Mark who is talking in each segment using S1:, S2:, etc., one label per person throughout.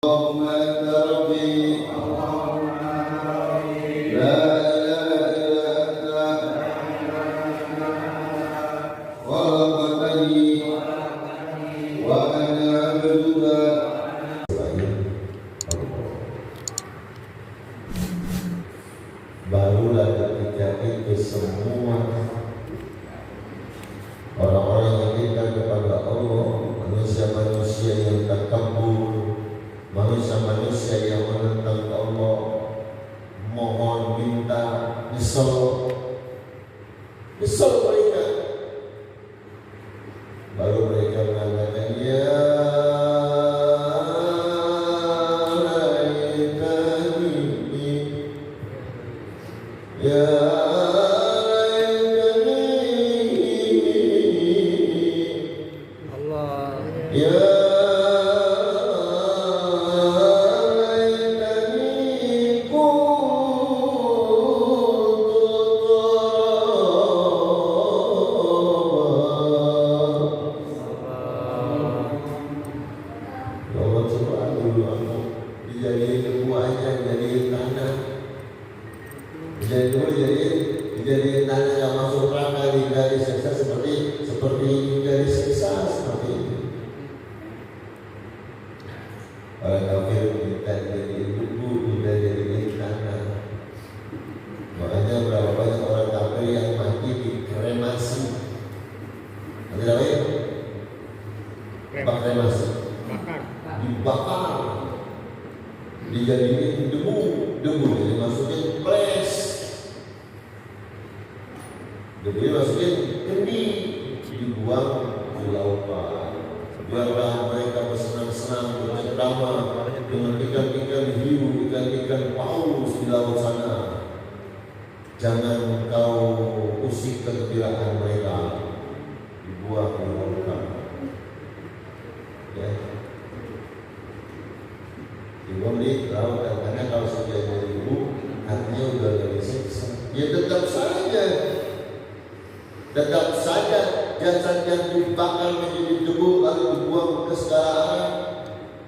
S1: اللهم أنت ربي لا إله إلا أنت خلقتني وأنا عبدك. Barulah ketika itu semua orang-orang yang minta kepada Allah, manusia-manusia yang takabur, manusia-manusia yang menentang Allah, mohon minta nyesel mereka. Baru mereka mengatakan ya laitani ya
S2: Allah
S1: ya jadi tanah yang masuk neraka hingga disiksa seperti hingga disiksa seperti ini. Orang kafir minta jadi ibu, minta jadi tanah. Makanya berapa banyak orang kafir yang mati dikremasi. Nanti apa ya? Kremasi, dibakar, dijadiin debu jadi masukin ples. Jadi masukin kendi, dibuang di lautan. Biarlah mereka bersenang-senang, bercengkrama dengan ikan-ikan hiu, ikan-ikan paus di laut sana. Jangan kau usik kegembiraan mereka, dibuang di lautan. Ya, dibuang di lautan. Karena kalau sudah jadi ibu, hatinya udah dari siksa. Ya tetap saja jasad yang dibakar menjadi debu lalu dibuang ke segala arah.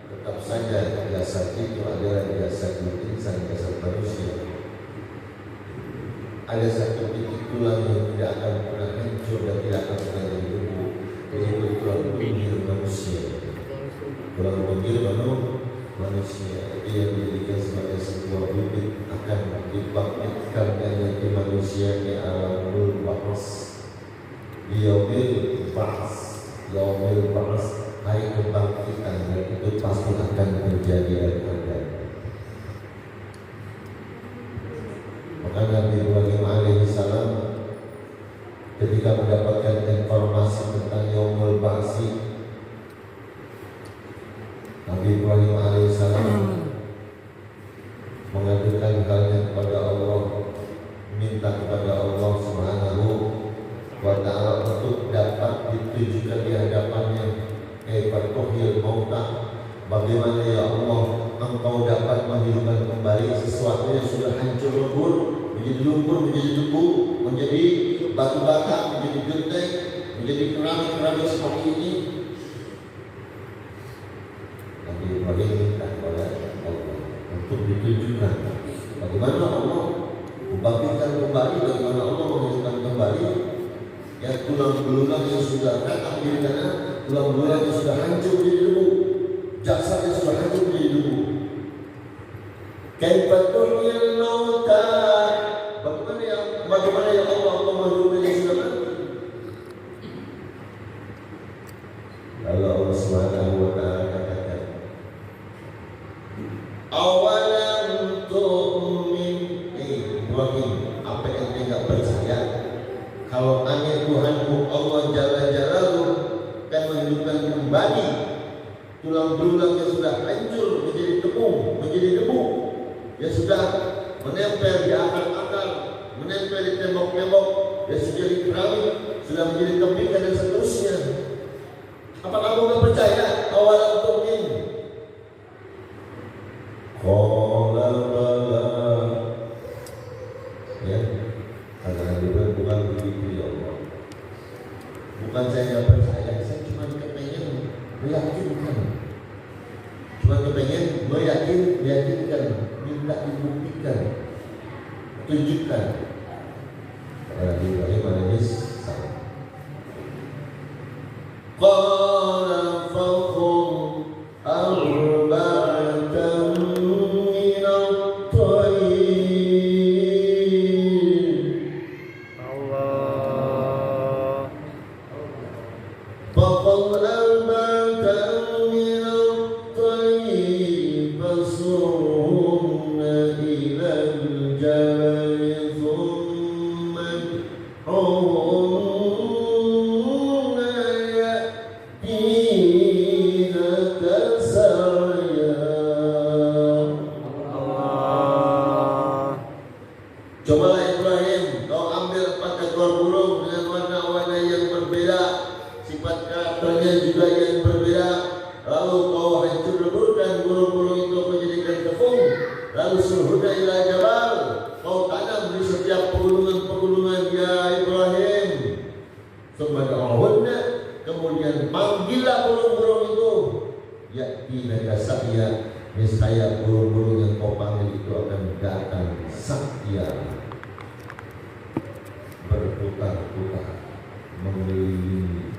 S1: Tetap saja jasad itu adalah jasad insan, jasad manusia. Ada satu titik tulang yang tidak akan pernah hancur dan tidak akan pernah jadi debu. Yaitu tulang pinggir manusia. Tulang pinggir manusia itu yang dijadikan sebagai sebuah bibit akan dibangkitkan dari manusia di alamul barzakh. Yaumil ba'ts, hari kebangkitan, dan itu pasti akan terjadi dan ada. Maka Nabi Ibrahim alaihissalam ketika mendapatkan informasi tentang Yaumul Ba'ts, Nabi Ibrahim alaihissalam mengadukan halnya kepada Allah, minta kepada Allah Subhanahu wa ta'ala untuk dapat ditujukan di hadapannya. Fatuhil mauta, bagaimana ya Allah Engkau dapat menghidupkan kembali sesuatu yang sudah hancur lebur, menjadi lumpur, menjadi debu, menjadi batu bata, menjadi genteng, menjadi keramik seperti ini. Nabi Ibrahim minta kepada Allah untuk ditujukan bagaimana Allah membangkitkan kembali, bagaimana Allah menghidupkan kembali ya tulang belulang yang sudah retak di tanah, tulang belulang yang sudah hancur menjadi debu, jasad yang sudah hancur menjadi debu. Kaifatul mauta, bagaimana ya Allah menghidupkan yang sudah mati. Lalu Allah Subhanahu wa ta'ala katakan, awalam tu'min. Ibrahim, apa yang tidak percaya kalau hanya Tuhanmu Allah Jalla Jalaluhu akan menghidupkan kembali tulang belulang yang sudah hancur menjadi debu, yang sudah menempel di akar-akar, menempel di tembok-tembok, yang sudah di keramik, sudah menjadi tembikar dan seterusnya. Apa kamu tidak percaya? Awalan tu'min. Qala bala. Ya, karena bukan begitu ya Allah. Bukan saya tidak percaya, saya cuma kepengen meyakinkan, cuma kepengen yakinkan, minta dibuktikan, tunjukkan. Nabi Ibrahim alaihissalam. Qala fakhum arba'atan min at-tayr.
S2: Allah.
S1: Fakhum arba'atan min at-tayr fasurhunna ila al-jabal thumma ud'uhunna ya'tinaka sa'ya.
S2: Allah.
S1: Cobalah Ibrahim, kau ambil 4 ekor burung dengan warna-warna yang berbeda, sifat karakternya juga yang berbeda. Lalu kau hancur-leburkan burung-burung itu menjadikan tepung. Lalu suruhnya ila jabal, kau tanam di setiap pegunungan-pegunungan ya Ibrahim. Subhanallah. Kemudian panggillah burung-burung itu. Ya'tinaka sa'ya, niscaya burung-burung yang kau panggil itu akan datang sa'ya, berputar-putar mengelilingi.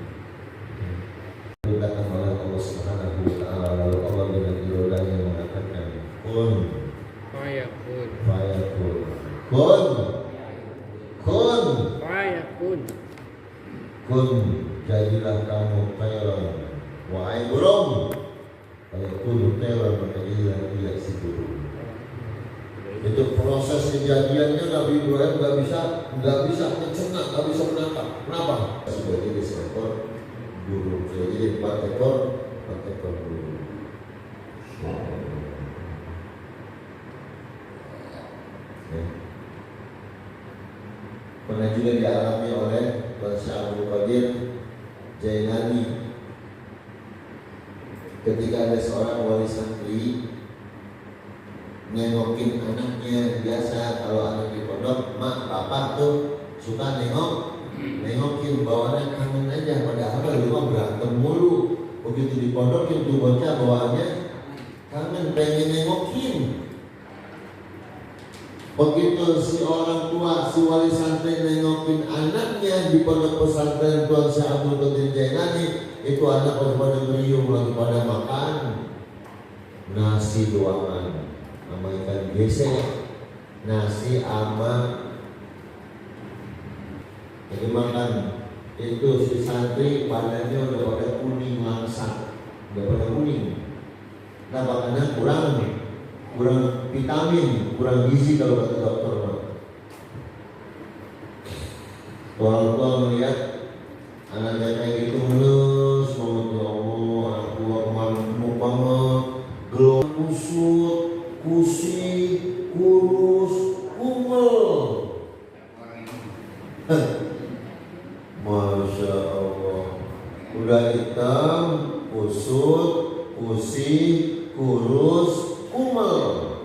S1: Diberitakan oleh Allah Subhanahu wa taala, lalu Allah dengan irodanya mengatakan kun
S2: Fayakun.
S1: fayakun. Kun kun
S2: Fayakun.
S1: kun, jadilah kamu khairan. Wahai burung, fayakun khairan, maka jadilah dia si burung. Itu proses kejadiannya. Nabi Ibrahim nggak bisa mencerna, nggak bisa menangkap. Kenapa? Sudah jadi seekor burung, sudah jadi 4 ekor burung. Ya. Pernah juga dialami oleh Tuan Syekh Abdul Qadir Jailani ketika ada seorang wali santri nengokin anaknya. Biasa kalau anak di pondok, mak bapak tuh suka nengokin, bawaannya kangen aja, padahal di rumah berantem mulu. Begitu di pondok itu bocah bawaannya kangen, pengen nengokin. Begitu si orang tua, si wali santri nengokin anaknya di pondok pesantren Tuan Syekh Abdul Qadir Jailani, itu anak pada ngeriung, lagi pada makan nasi doangan sama ikan gesek, nasi ama jadi makan. Itu si santri badannya udah pada kuning langsat, udah pada kuning. Kenapa? Karena kurang vitamin, kurang gizi kalau kata dokter. Orang tua melihat anaknya kayak gitu, mulus banget, ya Allah, anak tua kemarin gemuk banget, gelap, kusut, kusi, kurus, kumel. Masya Allah, udah hitam, kusut, kusi, kurus, kumel.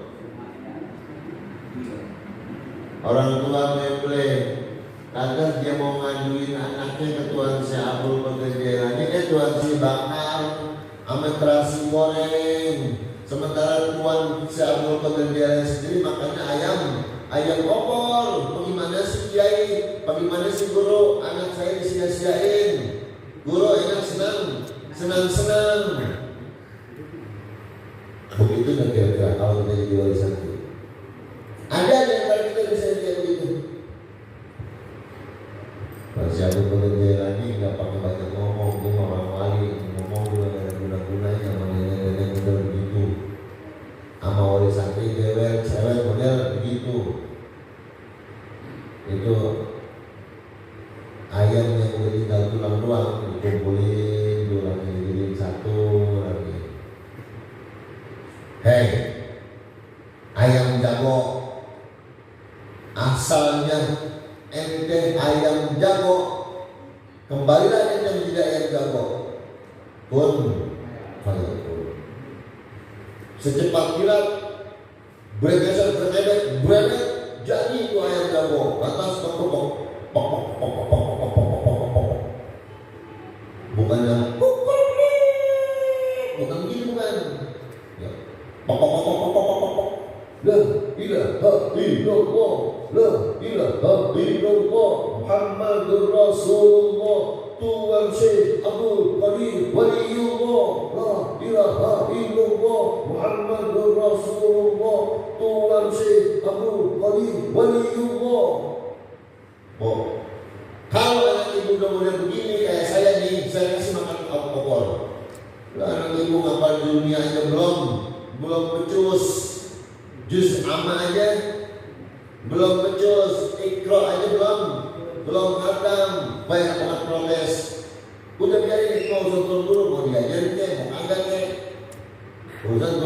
S1: Orang tua mempelai, kadang dia mau ngajuin anaknya ke Tuan Syekh Abdul Qadir Jailani, Tuan Syekh bakar sama terasi goreng. Sementara Tuan Syekh Abdul Qadir Jailani sendiri makannya ayam opor. Bagaimana sih Kiai? Bagaimana sih guru? Anak saya disia-siain. Guru enak senang. Begitu nggak kira-kira kalau kita jadi wali santri? Ada di antara kita bisa jadi begitu. Pak Syekh Abdul Qadir Jailani nggak pakai banyak ngomong, dia orang wali, ngomong juga nggak ada guna-gunanya, nenek-nenek model begitu. Sama wali santri cewek model begitu. Itu ayam yang udah tinggal tulang doang dikumpulin, tulang dijadiin satu lagi. Hei, ayam jago, asalnya ente ayam jago, kembalilah ente menjadi ayam jago. Pun fayakun. Secepat kilat, bergeser berebet, jadi itu ayam jago. Atas pokok, bukannya bukan gitu kan? Ya, pokok La ilaha illallah, la ilaha illallah, Muhammadur Rasulullah. Tuan Syekh Abdul Qadir Waliullah, la ilaha illallah, Muhammadur Rasulullah. Tuan Syekh Abdul Qadir Waliullah. Oh, kalau anak ibu udah mulai begini kayak saya nih, saya kasih makan alkohol. Lah anak ibu ngapal dunia aja belum becus. Juz amma aja belum becus, ikra aja belum khatam, banyak banget protes. Udah biarin mau urusan dulu, mau diajarin kek, mau kagak kek. Urusan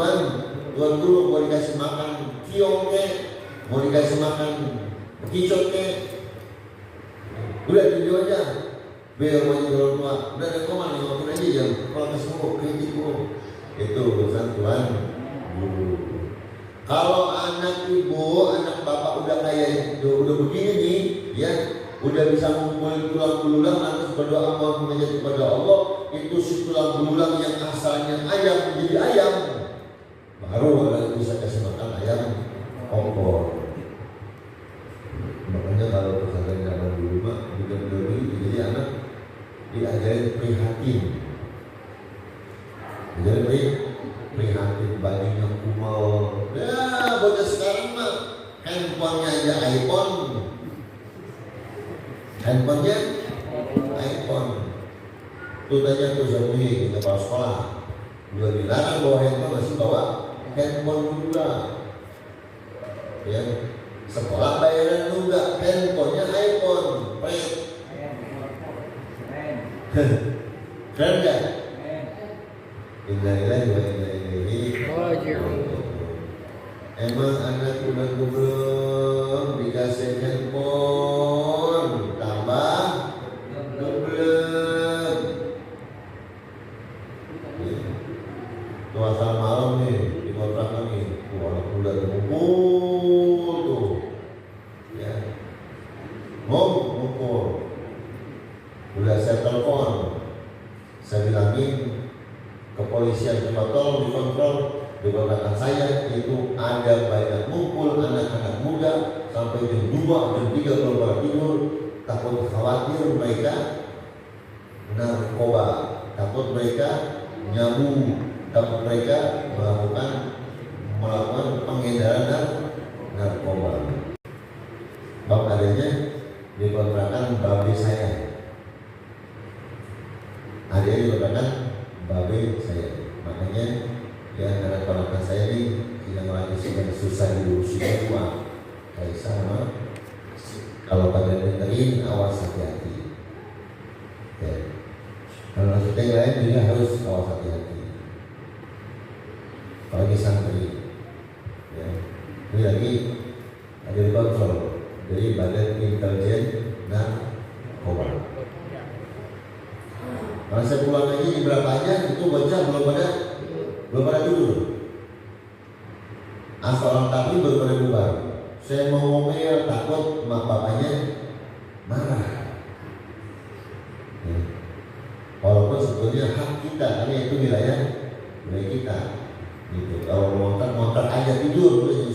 S1: tuan dulu mau dikasih makan kiong kek, mau dikasih makan kicot kek. Udah tunjuk aja, biar mau jadi orang tua. Udah ada koman, ngomongin aja jam protes mulu, kritik mulu. Itu urusan tuan dulu. Kalau anak ibu, anak bapak udah kayak udah begini nih, ya udah bisa ngumpulin tulang belulang, lantas berdoa mohon menjadi kepada Allah, itu si tulang belulang yang asalnya ayam menjadi ayam, baru orang bisa kasih makan ayam opor. Makanya kalau pesantren zaman dulu mah bukan dulu jadi anak diajarin prihatin, diajarin prihatin, bajunya kumal. Ya bocah sekarang mah handphonenya aja handphonenya iPhone. Tuh tanya tuh Zawi, kepala sekolah, juga dilarang bawa handphone, masih bawa handphone juga. Ya, sekolah bayaran juga, handphonenya iPhone. Keren gak? Innalillahi wa inna ilaihi raji'un. Emang anak udah belum dikasih handphone, tambah belum. Tuh asal malam nih di kontrakan nih, anak udah ngumpul tuh, ya, ngumpul. Udah saya telepon, saya bilangin kepolisian Cimatol dikontrol di kontrakan saya itu ada banyak ngumpul anak-anak muda sampai jam 2, jam 3 belum pada tidur, takut khawatir mereka narkoba, takut mereka nyabu, takut mereka melakukan pengedaran narkoba. Bab adanya di kontrakan babe saya, ada di kontrakan babe saya, makanya ya karena kontrakan saya ini yang lagi susah diurusin uang kayak sama. Kalau pada dengerin awas hati-hati ya. Kalau kita yang lain juga harus awas hati-hati, apalagi santri ya. Ini lagi ada kontrol dari Badan Intelijen Narkoba. Kalau saya pulang lagi di berapanya itu bocah belum pada tidur. Asal orang tapi baru pada bubar. Saya mau ngomel takut mak bapaknya marah. Ya. Walaupun sebetulnya hak kita, karena itu wilayah kita. Gitu. Kalau montar aja tidur udah jam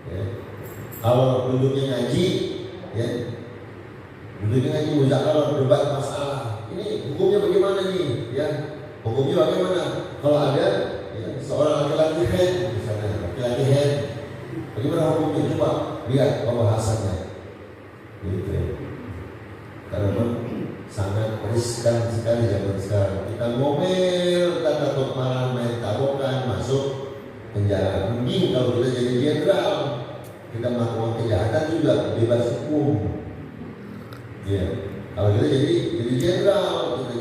S1: 9. Ya. Kalau duduknya ngaji, ya, duduknya ngaji muzakarah debat masalah. Ini hukumnya bagaimana nih? Ya, hukumnya bagaimana? Kalau ada ya, seorang laki-laki head, misalnya laki-laki head, bagaimana hukumnya? Coba lihat pembahasannya. Gitu ya. Karena sangat riskan sekali zaman sekarang. Kita ngomel, kita takut marah, main tabokan, masuk penjara. Mending kalau kita jadi jenderal, kita melakukan kejahatan juga bebas hukum. Ya, kalau kita jadi jenderal, kita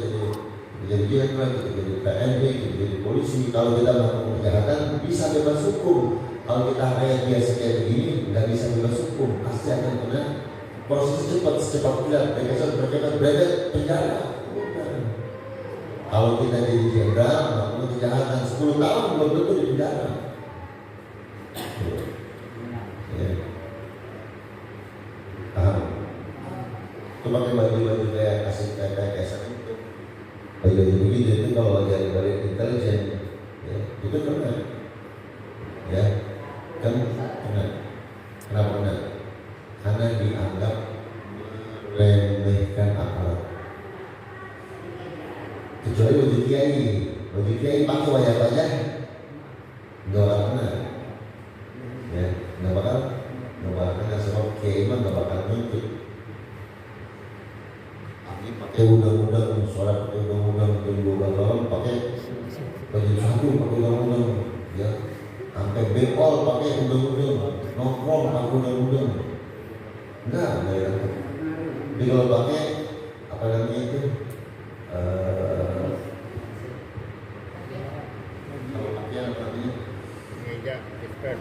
S1: jadi jenderal, kita jadi TNI, kita jadi polisi. Kalau kita melakukan kejahatan bisa bebas hukum. Kalau kita kayak biasa kayak begini, nggak bisa bebas hukum, pasti akan kena proses secepat tidak. Mereka berada penjara. Kalau kita jadi jenderal melakukan kejahatan 10 tahun belum tentu di penjara. Ya. Paham? Itu pakai baju kayak kasih kayak itu. Baju begitu itu kalau dari intelijen, ya, itu kena. Ya, kan kena. Kenapa kena? Karena dianggap meremehkan aparat. Kecuali baju kiai pakai wayang-wayang nggak bakal kena, ya nggak bakal kena sebab kiai mah nggak bakal nuntut. Ini pakai undang-undang sholat, pakai undang-undang orang pakai baju satu, pakai undang-undang, ya sampai bekol pakai undang-undang, nongkrong pakai undang-undang, enggak ya. Jadi kalau pakai apa namanya itu? Kalau pakai apa namanya?
S2: Meja, skirt.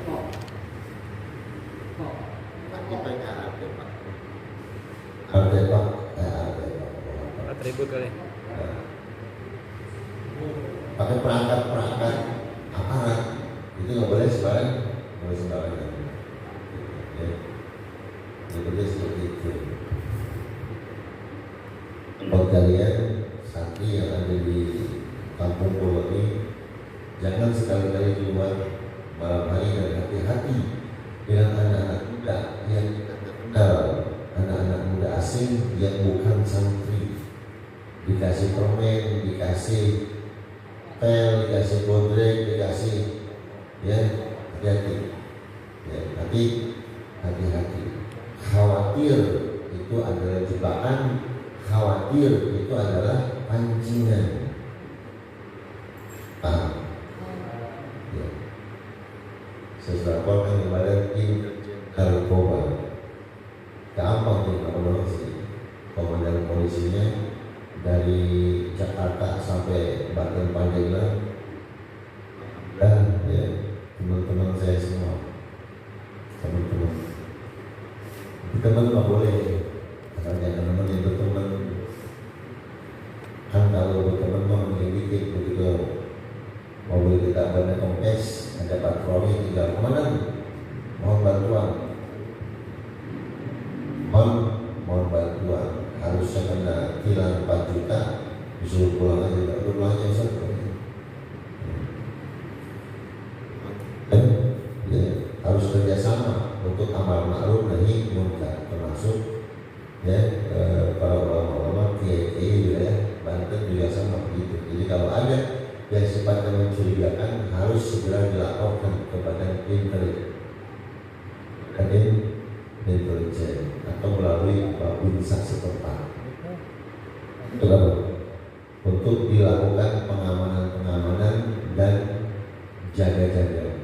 S1: Pakai artepak. Artepak.
S2: Atribut kali.
S1: Pakai perangkat aparat itu nggak boleh sembarangan. Ya, nggak boleh seperti itu. Buat kalian santri yang ada di kampung Pulau ini, jangan sekali-kali keluar malam hari dan hati-hati dengan anak-anak muda yang tidak kenal, anak-anak muda asing yang bukan santri. Dikasih permen, dikasih pel, dikasih bodrek, dikasih, ya hati-hati, ya hati-hati. Khawatir itu adalah jebakan, khawatir itu adalah pancingan. Paham? Ya. Saya laporkan kepada tim narkoba. Gampang nih kalau sih komandan polisinya dari Jakarta sampai Banten Pandeglang, dan ya teman-teman saya semua, teman nggak boleh jangan teman yang berteman, kan kalau berteman mah dikit begitu mobil kita banyak kompes, ada patroli tinggal komandan mohon bantuan, mohon bantuan. Harusnya kena hilang 4 juta, disuruh pulang aja, rumahnya ya, harus kerjasama untuk amal ma'ruf nahi munkar, termasuk ya para ulama-ulama kiai juga ya, Banten juga sama begitu. Jadi kalau ada yang sifatnya mencurigakan harus segera dilaporkan kepada intelijen atau melalui babinsa setempat. Untuk dilakukan pengamanan dan jaga-jaga.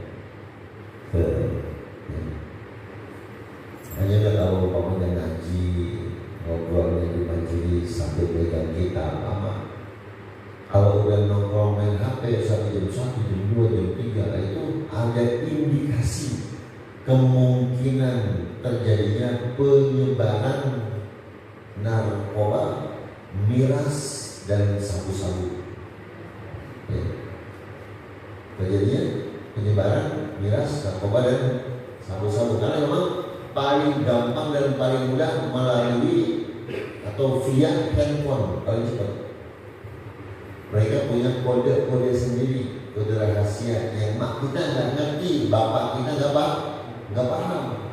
S1: Hanya nggak tahu kamu yang ngaji, ngobrolnya di majelis sambil pegang kitab apa. Kalau udah nongkrong main HP sampai jam 1, jam 2, jam 3, itu ada indikasi kemungkinan terjadinya penyebaran narkoba, miras dan sabu-sabu. Ya. Terjadinya penyebaran miras, narkoba dan sabu-sabu karena memang paling gampang dan paling mudah melalui atau via handphone paling cepat. Mereka punya kode-kode sendiri, kode rahasia yang mak kita nggak ngerti, bapak kita nggak paham.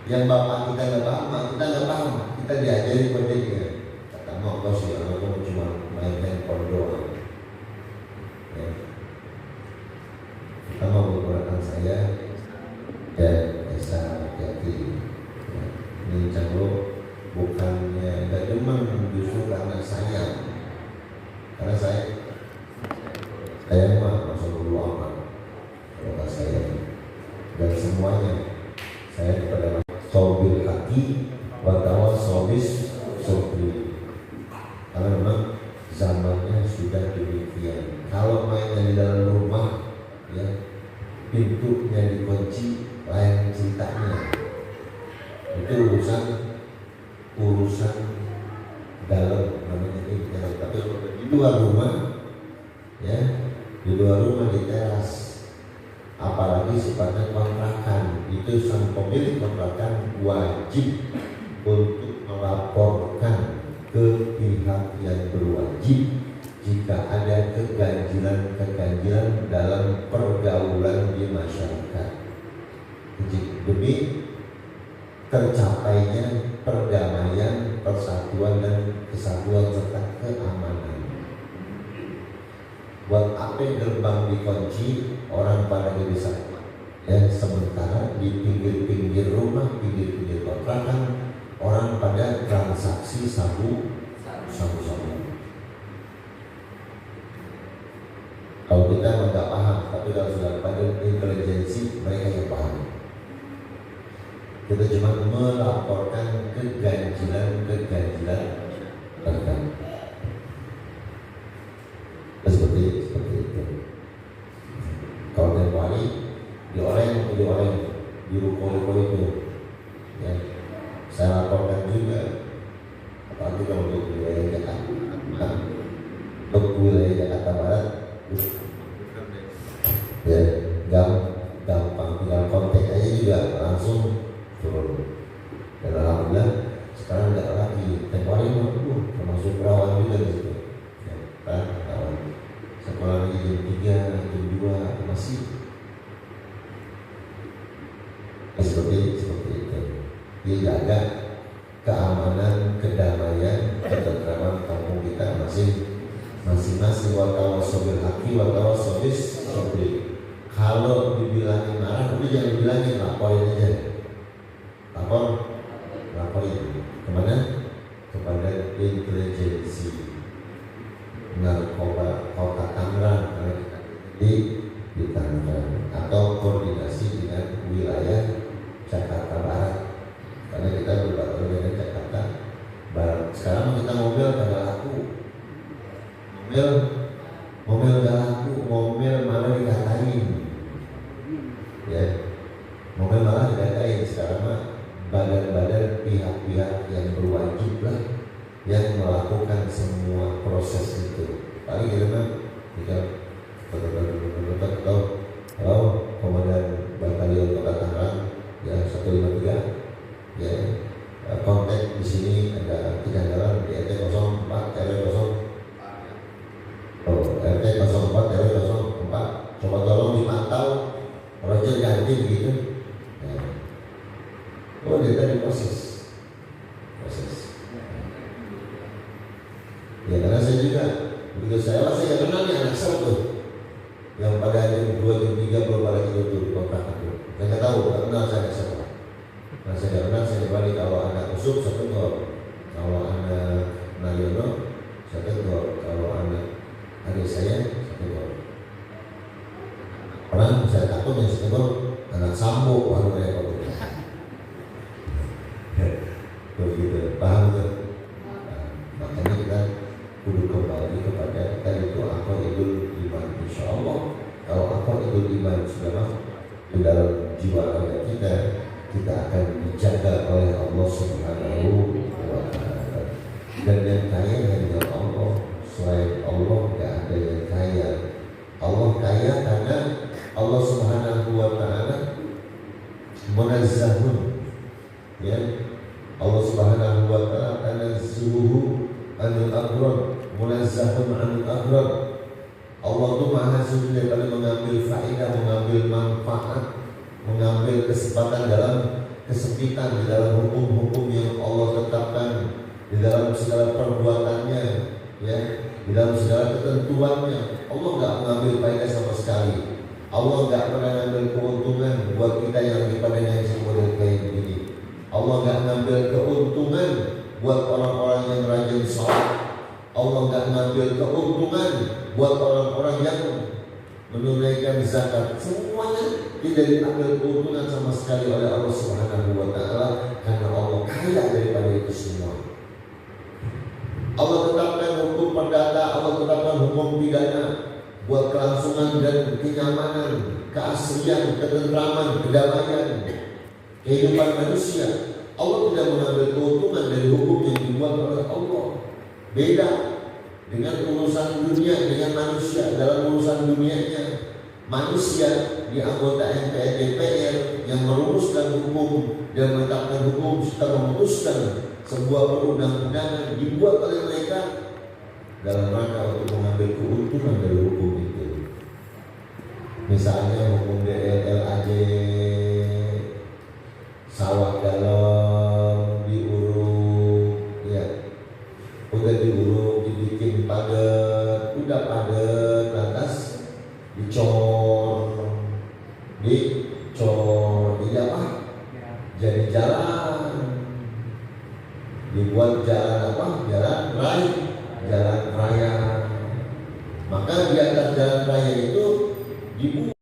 S1: Yang bapak kita nggak paham, mak kita nggak paham. Kita diajari kodenya. Kata mau kau sih, aku cuma main handphone doang. Ya. Kita mau menggunakan saya dan Esa hati-hati. Ya. Ini canggung bukannya nggak cuma justru karena sayang, karena saya mah masa dulu amat kalau saya dan semuanya saya kepada sobil hati wartawan sobis sobri, karena memang zamannya sudah demikian. Kalau main di dalam rumah ya pintunya dikunci, lain ceritanya. Itu urusan dalam namanya internet. Tapi di luar rumah ya, di luar rumah di teras, apalagi sifatnya kontrakan, itu sang pemilik kontrakan wajib untuk melaporkan ke pihak yang berwajib jika ada keganjilan dalam pergaulan demi tercapainya perdamaian, persatuan dan kesatuan serta keamanan. Buat apa gerbang dikunci, orang pada bisa ya, sementara di pinggir-pinggir rumah, pinggir-pinggir kontrakan orang pada transaksi sabu. Kalau kita nggak paham, tapi kalau sudah pada intelijensi mereka yang paham. Kita cuma melaporkan keganjilan terkait. Seperti itu. Kalau tempoh hari dioreng di ruko itu, ya, saya laporkan juga. Apalagi kalau untuk wilayah Jakarta Barat, ya gampang tinggal kontak aja juga langsung turun. Dan alhamdulillah sekarang nggak lagi tempoh hari termasuk perawan juga di situ. Ya, kawan sekolah lagi jam 3, jam 2 masih seperti itu. Dijaga keamanan, kedamaian, ketentraman kampung kita masing-masing. Watawasau bil haqqi watawasau bis sabr. Kalau dibilangin marah, tapi jangan dibilangin, laporin aja. Laporin kemana? Kepada intelijensi narkoba Kota Tangerang di Tangerang, atau koordinasi dengan wilayah Jakarta Barat, karena kita berbatasan dengan Jakarta Barat. Sekarang kita mobil pada laku, mobil gak laku, mobil malah dikatain, ya, mobil malah dikatain. Sekarang mah badan-badan pihak-pihak yang berwajib lah yang melakukan semua proses itu. Paling kita mah kalau Komandan Batalion Kota Tangerang ya 153 ya, kontak di sini ada kejanggalan di RT 04 RW 04 coba tolong dipantau, Roger ganti begitu. Oh, dia tadi proses. Ya, karena saya juga begitu saya kenal nih anak saya tuh yang pada jam 2 jam 3 belum pada tidur di kontrakan tuh. Saya nggak tahu, nggak kenal saya siapa. Nah, saya nggak kenal, saya dibalik. Kalau anak Usuk saya kenal, kalau anak Nayono saya kenal, kalau anak adik saya kenal. Orang saya takut yang saya kenal anak Sambo, baru kayak apa begitu, paham tuh? Makanya kita kudu kembali kepada tadi itu apa Idul Iman. Insya Allah kalau apa Idul Iman sudah di dalam jiwa raga kita akan dijaga oleh Allah Subhanahu wa Ta'ala. Dan yang kaya hanya Allah, selain Allah tidak ada yang kaya. Allah kaya karena Allah Subhanahu wa Ta'ala munazzahun, ya. Allah Subhanahu wa Ta'ala tanazzuhu anil aghrab, munazzahun anil aghrab. Allah itu maha suci daripada mengambil faedah, mengambil manfaat, mengambil kesempatan dalam kesempitan, di dalam hukum-hukum yang Allah tetapkan, di dalam segala perbuatannya, ya, di dalam segala ketentuannya. Allah nggak mengambil faedah sama sekali. Allah nggak pernah mengambil keuntungan buat kita yang lagi pada nyanyi model kayak begini. Allah nggak ngambil keuntungan buat orang-orang yang rajin sholat. Allah nggak ngambil keuntungan buat orang-orang yang menunaikan zakat. Semuanya tidak diambil keuntungan sama sekali oleh Allah Subhanahu wa Ta'ala, karena Allah kaya daripada itu semua. Allah tetapkan hukum perdata, Allah tetapkan hukum pidana buat kelangsungan dan kenyamanan, keaslian, ketentraman, kedamaian kehidupan manusia. Allah tidak mengambil keuntungan dari hukum yang dibuat oleh Allah. Beda dengan urusan dunia, dengan manusia. Dalam urusan dunianya, manusia di anggota MPR DPR yang merumuskan hukum dan menetapkan hukum serta memutuskan sebuah perundang-undangan dibuat oleh mereka dalam rangka untuk mengambil keuntungan dari hukum itu. Misalnya hukum DLLAJ padat, lantas dicor, jadi apa? Jadi jalan, dibuat jalan apa? Jalan raya. Maka di atas jalan raya itu dibuat